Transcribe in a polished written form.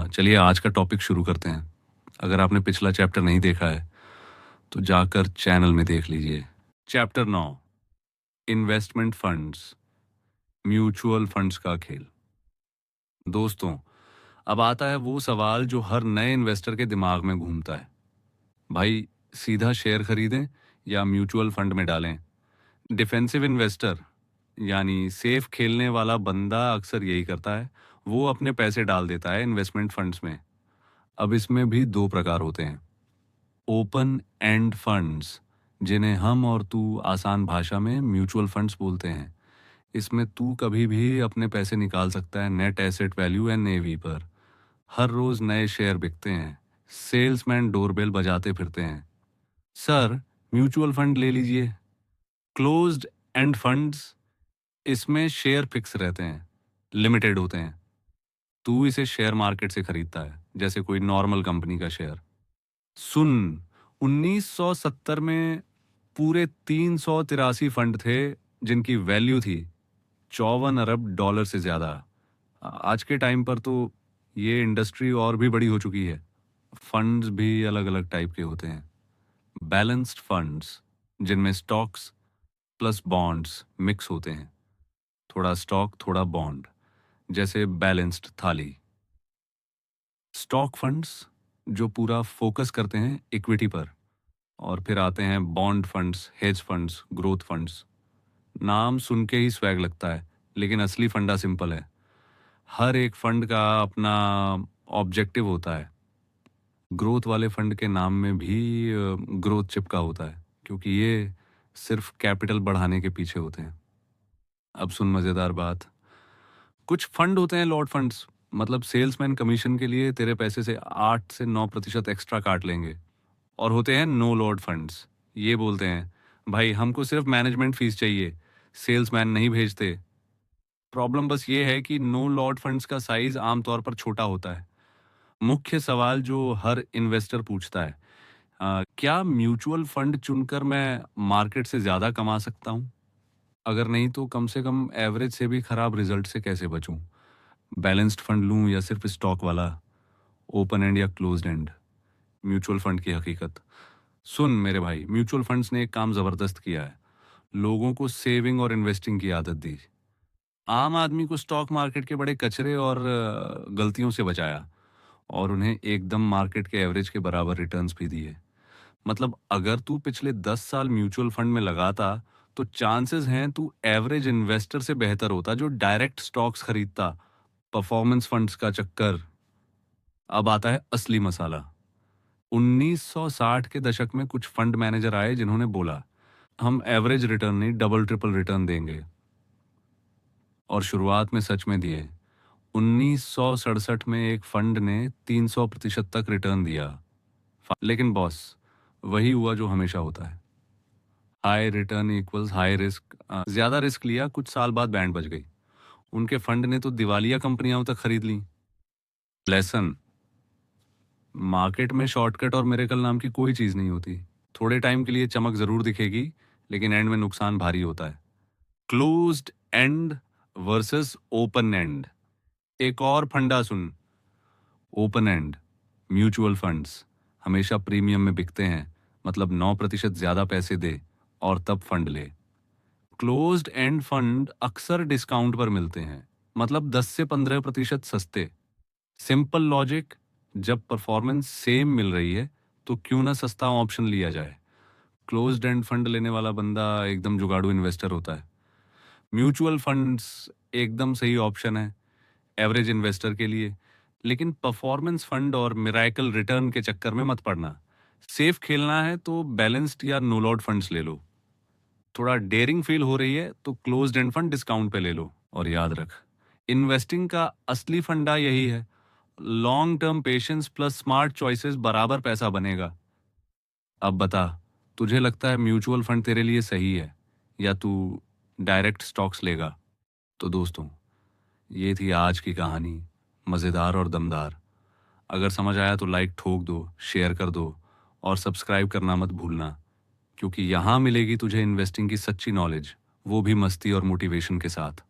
चलिए आज का टॉपिक शुरू करते हैं। अगर आपने पिछला चैप्टर नहीं देखा है तो जाकर चैनल में देख लीजिए। Chapter 9, investment funds, mutual funds का खेल। दोस्तों, अब आता है वो सवाल जो हर नए इन्वेस्टर के दिमाग में घूमता है। भाई, सीधा शेयर खरीदें या म्यूचुअल फंड में डालें? डिफेंसिव इन्वेस्टर यानी सेफ खेलने वाला बंदा अक्सर यही करता है, वो अपने पैसे डाल देता है इन्वेस्टमेंट फंड्स में। अब इसमें भी दो प्रकार होते हैं। ओपन एंड फंड्स, जिन्हें हम और तू आसान भाषा में म्यूचुअल फंड्स बोलते हैं। इसमें तू कभी भी अपने पैसे निकाल सकता है नेट एसेट वैल्यू NAV पर। हर रोज नए शेयर बिकते हैं, सेल्समैन डोरबेल बजाते फिरते हैं, सर म्यूचुअल फंड ले लीजिए। क्लोज्ड एंड फंड्स, इसमें शेयर फिक्स रहते हैं, लिमिटेड होते हैं। तू इसे शेयर मार्केट से खरीदता है, जैसे कोई नॉर्मल कंपनी का शेयर। सुन, 1970 में पूरे 383 फंड थे जिनकी वैल्यू थी 54 अरब डॉलर से ज्यादा। आज के टाइम पर तो ये इंडस्ट्री और भी बड़ी हो चुकी है। फंड्स भी अलग अलग टाइप के होते हैं। बैलेंस्ड फंड्स, जिनमें स्टॉक्स प्लस बॉन्ड्स मिक्स होते हैं, थोड़ा स्टॉक थोड़ा बॉन्ड, जैसे बैलेंस्ड थाली। स्टॉक फंड्स जो पूरा फोकस करते हैं इक्विटी पर। और फिर आते हैं bond funds, hedge funds, growth funds. नाम सुन के ही स्वैग लगता है, लेकिन असली फंडा सिंपल है। हर एक फंड का अपना ऑब्जेक्टिव होता है। ग्रोथ वाले फंड के नाम में भी ग्रोथ चिपका होता है, क्योंकि ये सिर्फ कैपिटल बढ़ाने के पीछे होते हैं। अब सुन मजेदार बात, कुछ फंड होते हैं लॉट फंड्स, मतलब सेल्समैन कमीशन के लिए तेरे पैसे से 8 से 9% एक्स्ट्रा काट लेंगे। और होते हैं नो लॉट फंड्स, ये बोलते हैं भाई हमको सिर्फ मैनेजमेंट फीस चाहिए, सेल्समैन नहीं भेजते। प्रॉब्लम बस ये है कि नो लॉट फंड्स का साइज आमतौर पर छोटा होता है। मुख्य सवाल जो हर इन्वेस्टर पूछता है, क्या म्यूचुअल फंड चुनकर मैं मार्केट से ज्यादा कमा सकता हूँ? अगर नहीं तो कम से कम एवरेज से भी खराब रिजल्ट से कैसे बचूं? बैलेंस्ड फंड लूं या सिर्फ स्टॉक वाला? ओपन एंड या क्लोज्ड एंड? म्यूचुअल फंड की हकीकत सुन मेरे भाई, म्यूचुअल फंड्स ने एक काम जबरदस्त किया है। लोगों को सेविंग और इन्वेस्टिंग की आदत दी। आम आदमी को स्टॉक मार्केट के बड़े कचरे और गलतियों से बचाया, और उन्हें एकदम मार्केट के एवरेज के बराबर रिटर्न्स भी दिए। मतलब अगर तू पिछले 10 साल म्यूचुअल फंड में लगाता तो चांसेस हैं तू एवरेज इन्वेस्टर से बेहतर होता जो डायरेक्ट स्टॉक्स खरीदता। परफॉर्मेंस फंड्स का चक्कर। अब आता है असली मसाला। 1960 के दशक में कुछ फंड मैनेजर आए जिन्होंने बोला हम एवरेज रिटर्न नहीं डबल ट्रिपल रिटर्न देंगे, और शुरुआत में सच में दिए। 1967 में एक फंड ने 300% तक रिटर्न दिया। लेकिन बॉस, वही हुआ जो हमेशा होता है। High return equals high risk. ज्यादा रिस्क लिया, कुछ साल बाद बैंड बज गई। उनके फंड ने तो दिवालिया कंपनियां तक खरीद ली। लेसन, मार्केट में शॉर्टकट और मिरेकल नाम की कोई चीज नहीं होती। थोड़े टाइम के लिए चमक जरूर दिखेगी, लेकिन एंड में नुकसान भारी होता है। Closed end versus open and. एक और फंडा सुन। ओपन एंड म्यूचुअल फंड्स हमेशा प्रीमियम में बिकते हैं, मतलब 9% ज्यादा पैसे दे और तब फंड ले। क्लोज्ड एंड फंड अक्सर डिस्काउंट पर मिलते हैं, मतलब 10 से 15% सस्ते। सिंपल लॉजिक, जब परफॉर्मेंस सेम मिल रही है तो क्यों ना सस्ता ऑप्शन लिया जाए। क्लोज्ड एंड फंड लेने वाला बंदा एकदम जुगाड़ू इन्वेस्टर होता है। म्यूचुअल फंड्स एकदम सही ऑप्शन है एवरेज इन्वेस्टर के लिए, लेकिन परफॉर्मेंस फंड और मिराकल रिटर्न के चक्कर में मत पड़ना। सेफ खेलना है तो बैलेंस्ड या नो लॉट फंड्स ले लो। थोड़ा डेयरिंग फील हो रही है तो क्लोज्ड एंड फंड डिस्काउंट पे ले लो। और याद रख, इन्वेस्टिंग का असली फंडा यही है, long term patience plus smart choices बराबर पैसा बनेगा। अब बता, तुझे लगता है म्यूचुअल फंड तेरे लिए सही है या तू डायरेक्ट स्टॉक्स लेगा? तो दोस्तों, ये थी आज की कहानी, मज़ेदार और दमदार। अगर समझ आया तो लाइक ठोक दो, शेयर कर दो, और सब्सक्राइब करना मत भूलना, क्योंकि यहाँ मिलेगी तुझे इन्वेस्टिंग की सच्ची नॉलेज, वो भी मस्ती और मोटिवेशन के साथ।